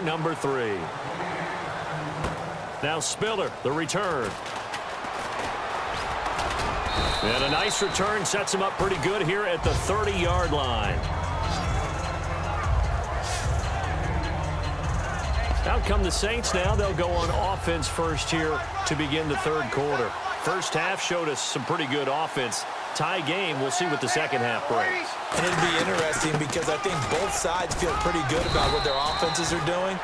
quarter number 3. Now Spiller, the return. And a nice return sets him up pretty good here at the 30-yard line. Out come the Saints now. They'll go on offense first here to begin the third quarter. First half showed us some pretty good offense. Tie game. We'll see what the second half brings. And it'll be interesting because I think both sides feel pretty good about what their offenses are doing.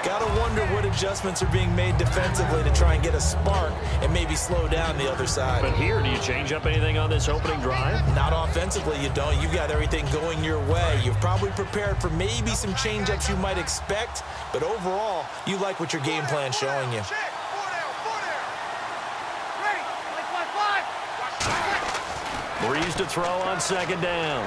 Got to wonder what adjustments are being made defensively to try and get a spark and maybe slow down the other side. But here, do you change up anything on this opening drive? Not offensively, you don't. You've got everything going your way. You've probably prepared for maybe some change-ups you might expect, but overall, you like what your game plan's showing you. Breeze to throw on second down.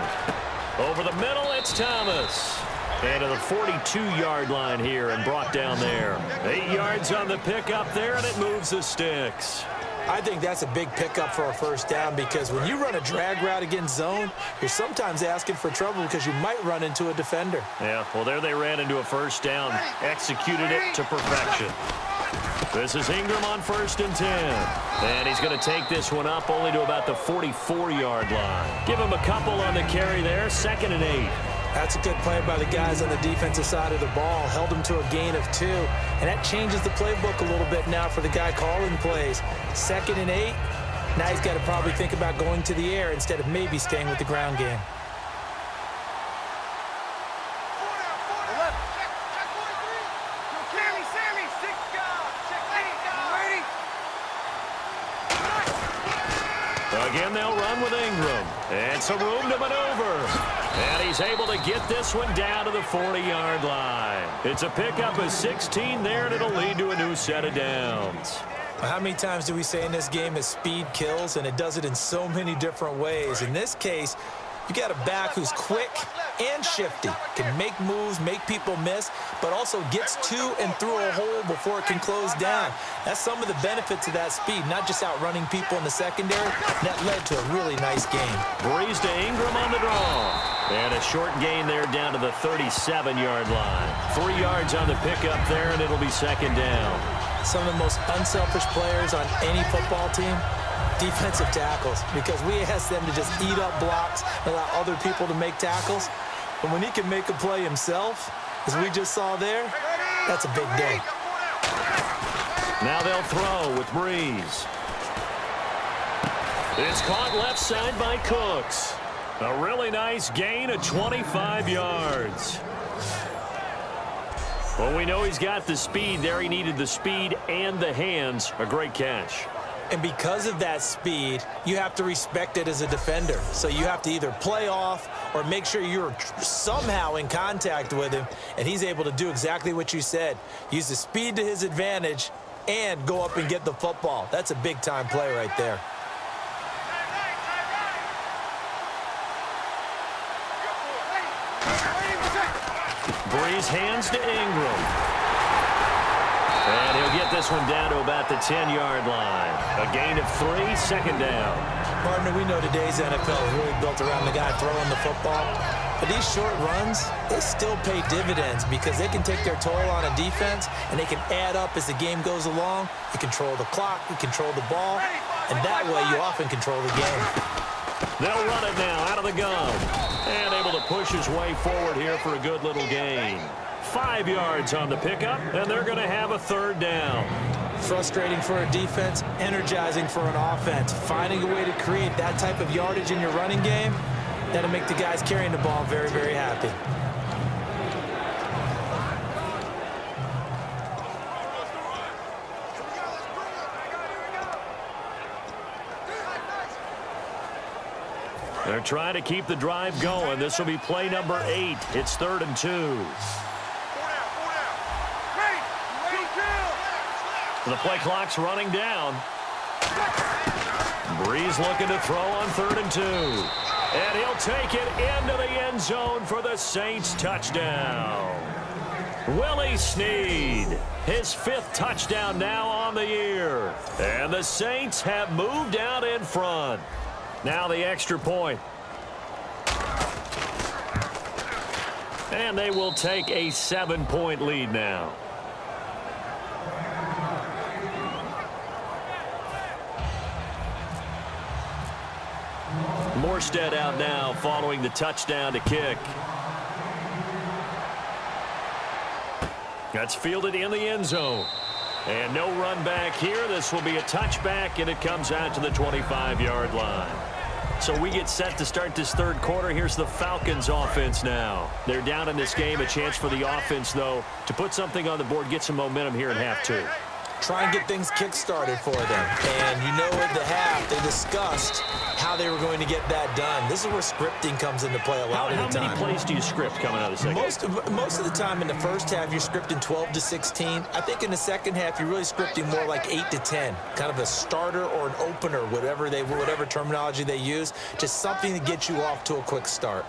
Over the middle, it's Thomas. And to the 42-yard line here and brought down there. 8 yards on the pickup there, and it moves the sticks. I think that's a big pickup for a first down because when you run a drag route against zone, you're sometimes asking for trouble because you might run into a defender. Yeah, well, there they ran into a first down, executed it to perfection. This is Ingram on 1st and 10. And he's going to take this one up only to about the 44-yard line. Give him a couple on the carry there, 2nd and 8. That's a good play by the guys on the defensive side of the ball. Held him to a gain of 2. And that changes the playbook a little bit now for the guy calling plays. 2nd and 8. Now he's got to probably think about going to the air instead of maybe staying with the ground game. Again, they'll run with Ingram. And some room to maneuver. And he's able to get this one down to the 40-yard line. It's a pickup of 16 there, and it'll lead to a new set of downs. How many times do we say in this game that speed kills, and it does it in so many different ways? In this case, you got a back who's quick and shifty, can make moves, make people miss, but also gets to and through a hole before it can close down. That's some of the benefits of that speed, not just outrunning people in the secondary. That led to a really nice game. Breeze to Ingram on the draw. And a short gain there down to the 37-yard line. 3 yards on the pickup there, and it'll be 2nd down. Some of the most unselfish players on any football team, defensive tackles, because we ask them to just eat up blocks and allow other people to make tackles. But when he can make a play himself, as we just saw there, that's a big day. Now they'll throw with Breeze. It's caught left side by Cooks. A really nice gain of 25 yards. Well, we know he's got the speed there. He needed the speed and the hands. A great catch. And because of that speed, you have to respect it as a defender. So you have to either play off or make sure you're somehow in contact with him, and he's able to do exactly what you said. Use the speed to his advantage and go up and get the football. That's a big-time play right there. Breeze hands to Ingram. And he'll get this one down to about the 10-yard line. A gain of 3, 2nd down. Partner, we know today's NFL is really built around the guy throwing the football. But these short runs, they still pay dividends because they can take their toll on a defense and they can add up as the game goes along. You control the clock, you control the ball, and that way you often control the game. They'll run it now out of the gun. And able to push his way forward here for a good little gain. 5 yards on the pickup, and they're going to have a 3rd down. Frustrating for a defense, energizing for an offense. Finding a way to create that type of yardage in your running game, that'll make the guys carrying the ball very, very happy. They're trying to keep the drive going. This will be play number 8. It's 3rd and 2. The play clock's running down. Breeze looking to throw on 3rd and 2. And he'll take it into the end zone for the Saints touchdown. Willie Snead, his 5th touchdown now on the year. And the Saints have moved out in front. Now the extra point. And they will take a 7-point lead now. Morstead out now following the touchdown to kick. That's fielded in the end zone. And no run back here. This will be a touchback, and it comes out to the 25-yard line. So we get set to start this third quarter. Here's the Falcons offense now. They're down in this game. A chance for the offense, though, to put something on the board, get some momentum here in half two. Try and get things kick-started for them. And you know at the half, they discussed how they were going to get that done. This is where scripting comes into play a lot of the time. How many plays do you script coming out of the second? Most of the time in the first half, you're scripting 12 to 16. I think in the second half, you're really scripting more like 8 to 10. Kind of a starter or an opener, whatever terminology they use. Just something to get you off to a quick start.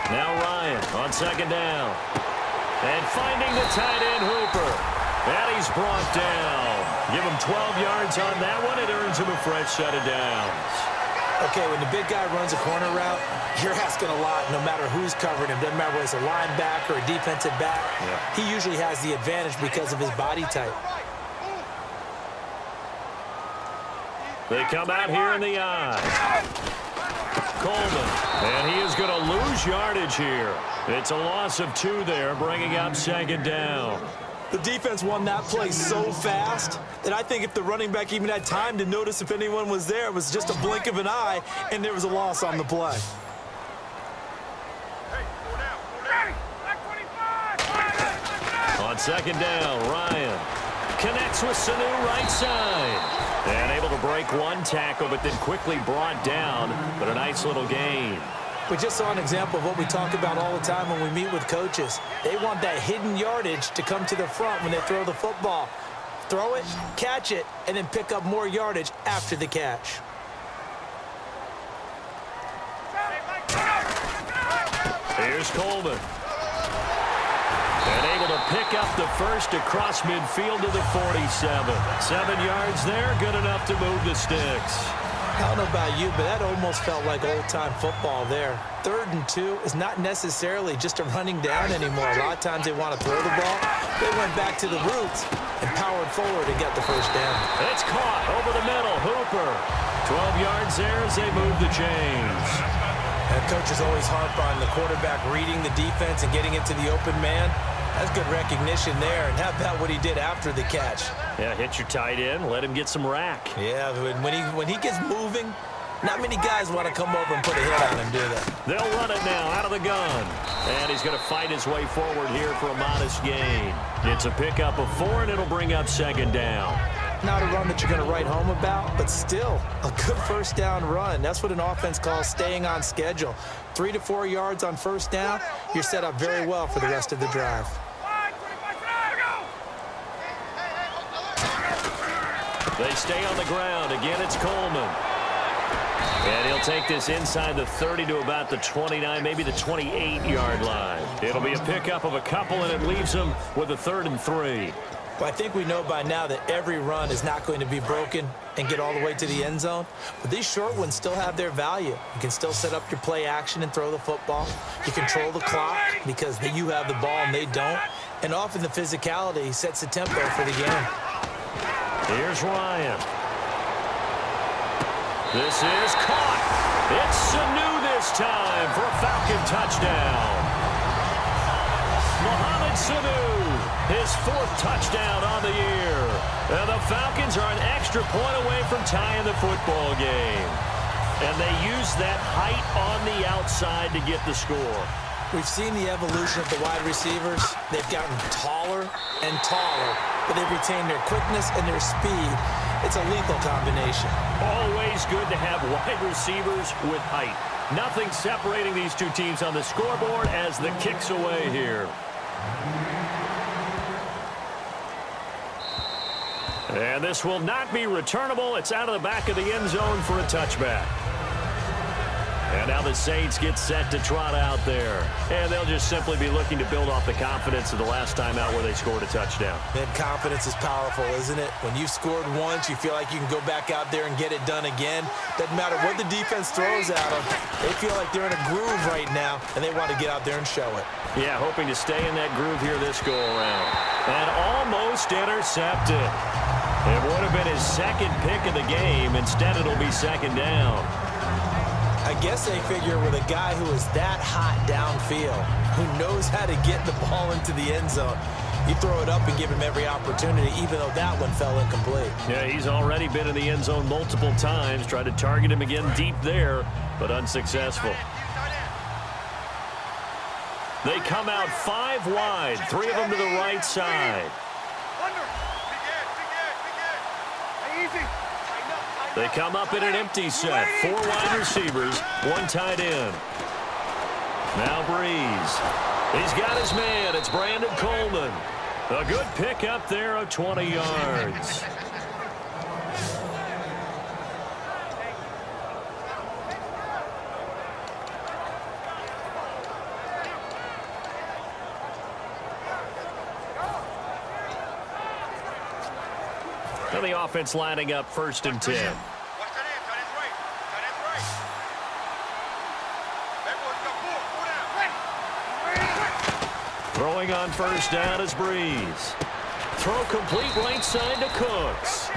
Now Ryan on second down. And finding the tight end, Hooper. And he's brought down. Give him 12 yards on that one. It earns him a fresh set of downs. Okay, when the big guy runs a corner route, you're asking a lot no matter who's covering him. Doesn't matter whether it's a linebacker or a defensive back. Yeah. He usually has the advantage because of his body type. They come out here in the eye. Coleman, and he is going to lose yardage here. It's a loss of 2 there, bringing up second down. The defense won that play so fast that I think if the running back even had time to notice if anyone was there, it was just a blink of an eye, and there was a loss on the play. On second down, Ryan connects with Sanu right side. And able to break one tackle, but then quickly brought down. But a nice little gain. We just saw an example of what we talk about all the time when we meet with coaches. They want that hidden yardage to come to the front when they throw the football. Throw it, catch it, and then pick up more yardage after the catch. Here's Coleman. And able to pick up the first across midfield to the 47. 7 yards there, good enough to move the sticks. I don't know about you, but that almost felt like old-time football there. 3rd and 2 is not necessarily just a running down anymore. A lot of times they want to throw the ball. They went back to the roots and powered forward and got the first down. It's caught over the middle. Hooper. 12 yards there as they move the chains. And coaches always harp on the quarterback reading the defense and getting it to the open man. That's good recognition there. And how about what he did after the catch? Yeah, hit your tight end, let him get some rack. Yeah, when he gets moving, not many guys want to come over and put a hit on him, do they? They'll run it now out of the gun. And he's going to fight his way forward here for a modest gain. It's a pickup of 4, and it'll bring up second down. Not a run that you're going to write home about, but still a good first down run. That's what an offense calls staying on schedule. 3 to 4 yards on first down, you're set up very well for the rest of the drive. They stay on the ground. Again, it's Coleman. And he'll take this inside the 30 to about the 29, maybe the 28-yard line. It'll be a pickup of a couple, and it leaves them with a 3rd and 3. Well, I think we know by now that every run is not going to be broken and get all the way to the end zone. But these short ones still have their value. You can still set up your play action and throw the football. You control the clock because you have the ball and they don't. And often the physicality sets the tempo for the game. Here's Ryan. This is caught. It's Sanu this time for a Falcon touchdown. Mohamed Sanu, his 4th touchdown on the year. And the Falcons are an extra point away from tying the football game. And they use that height on the outside to get the score. We've seen the evolution of the wide receivers. They've gotten taller and taller, but they've retained their quickness and their speed. It's a lethal combination. Always good to have wide receivers with height. Nothing separating these two teams on the scoreboard as the kick's away here. And this will not be returnable. It's out of the back of the end zone for a touchback. And now the Saints get set to trot out there. And they'll just simply be looking to build off the confidence of the last time out where they scored a touchdown. Man, confidence is powerful, isn't it? When you've scored once, you feel like you can go back out there and get it done again. Doesn't matter what the defense throws at them. They feel like they're in a groove right now, and they want to get out there and show it. Yeah, hoping to stay in that groove here this go-around. And almost intercepted. It would have been his second pick of the game. Instead, it'll be second down. I guess they figure with a guy who is that hot downfield, who knows how to get the ball into the end zone, you throw it up and give him every opportunity, even though that one fell incomplete. Yeah, he's already been in the end zone multiple times. Tried to target him again deep there, but unsuccessful. They come out 5 wide, 3 of them to the right side. They come up in an empty set. 4 wide receivers, 1 tight end. Now Breeze. He's got his man. It's Brandon Coleman. A good pickup there of 20 yards. And the offense lining up 1st and 10. Throwing on 1st down is Breeze. Throw complete right side to Cooks.